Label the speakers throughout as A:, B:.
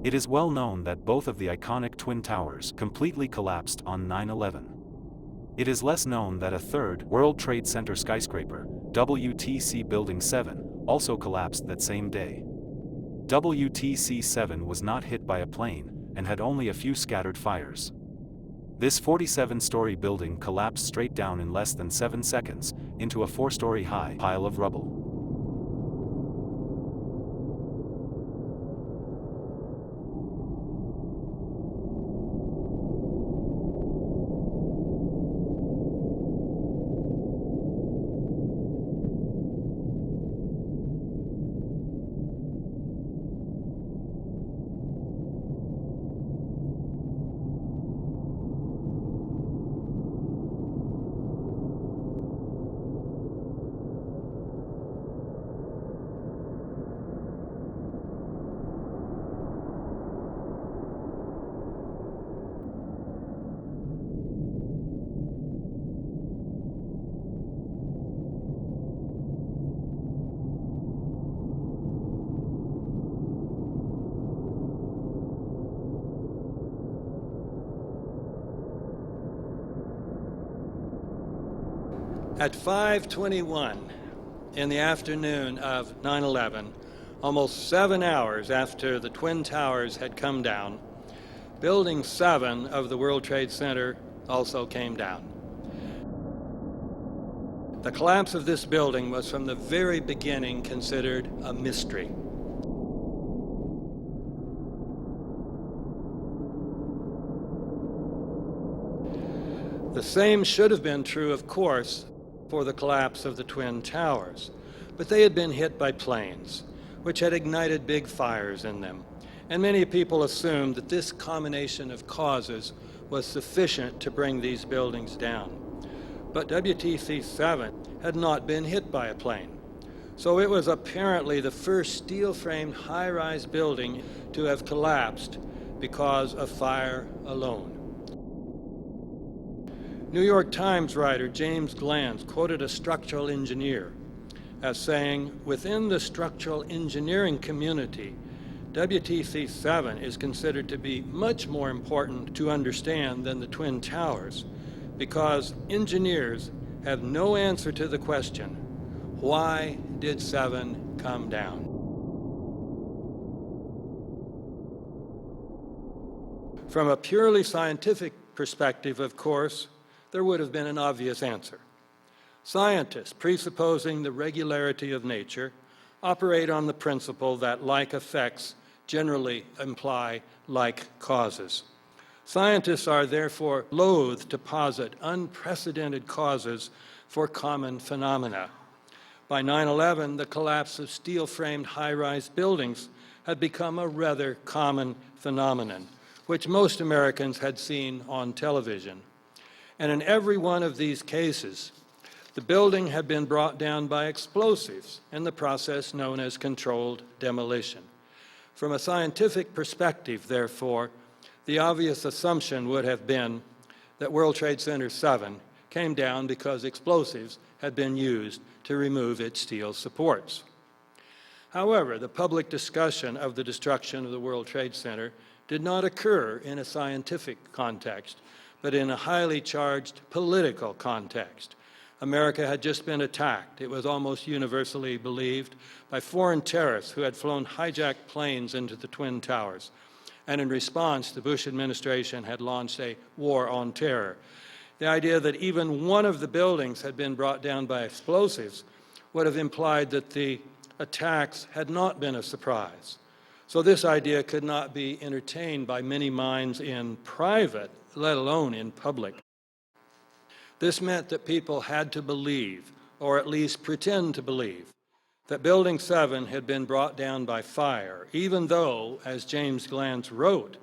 A: It is well known that both of the iconic Twin Towers completely collapsed on 9/11. It is less known that a third World Trade Center skyscraper, WTC Building 7, also collapsed that same day. WTC 7 was not hit by a plane and had only a few scattered fires. This 47-story building collapsed straight down in less than 7 seconds into a 4-story high pile of rubble.
B: At 5:21 in the afternoon of 9/11, almost 7 hours after the Twin Towers had come down, Building 7 of the World Trade Center also came down. The collapse of this building was from the very beginning considered a mystery. The same should have been true, of course, for the collapse of the Twin Towers, but they had been hit by planes, which had ignited big fires in them, and many people assumed that this combination of causes was sufficient to bring these buildings down. But WTC 7 had not been hit by a plane, so it was apparently the first steel-framed high-rise building to have collapsed because of fire alone. New York Times writer James Glanz quoted a structural engineer as saying, "Within the structural engineering community, WTC 7 is considered to be much more important to understand than the Twin Towers, because engineers have no answer to the question, why did 7 come down?" From a purely scientific perspective, of course, there would have been an obvious answer. Scientists, presupposing the regularity of nature, operate on the principle that like effects generally imply like causes. Scientists are therefore loath to posit unprecedented causes for common phenomena. By 9/11, the collapse of steel-framed high-rise buildings had become a rather common phenomenon, which most Americans had seen on television. And in every one of these cases, the building had been brought down by explosives in the process known as controlled demolition. From a scientific perspective, therefore, the obvious assumption would have been that World Trade Center 7 came down because explosives had been used to remove its steel supports. However, the public discussion of the destruction of the World Trade Center did not occur in a scientific context, but in a highly charged political context. America had just been attacked, it was almost universally believed, by foreign terrorists who had flown hijacked planes into the Twin Towers. And in response, the Bush administration had launched a war on terror. The idea that even one of the buildings had been brought down by explosives would have implied that the attacks had not been a surprise. So this idea could not be entertained by many minds in private, let alone in public. This meant that people had to believe, or at least pretend to believe, that Building 7 had been brought down by fire, even though, as James Glanz wrote,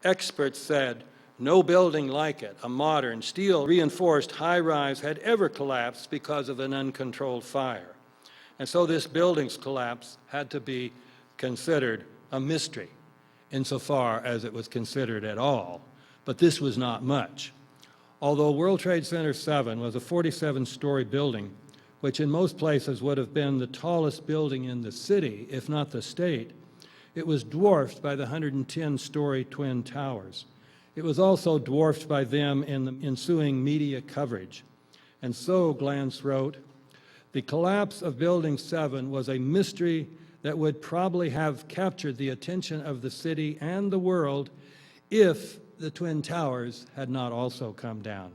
B: experts said no building like it, a modern, steel-reinforced high-rise, had ever collapsed because of an uncontrolled fire. And so this building's collapse had to be considered a mystery, insofar as it was considered at all. But this was not much. Although World Trade Center 7 was a 47-story building, which in most places would have been the tallest building in the city, if not the state, It was dwarfed by the 110-story Twin Towers. It was also dwarfed by them in the ensuing media coverage. And so, Glantz wrote, the collapse of Building 7 was a mystery that would probably have captured the attention of the city and the world if the Twin Towers had not also come down.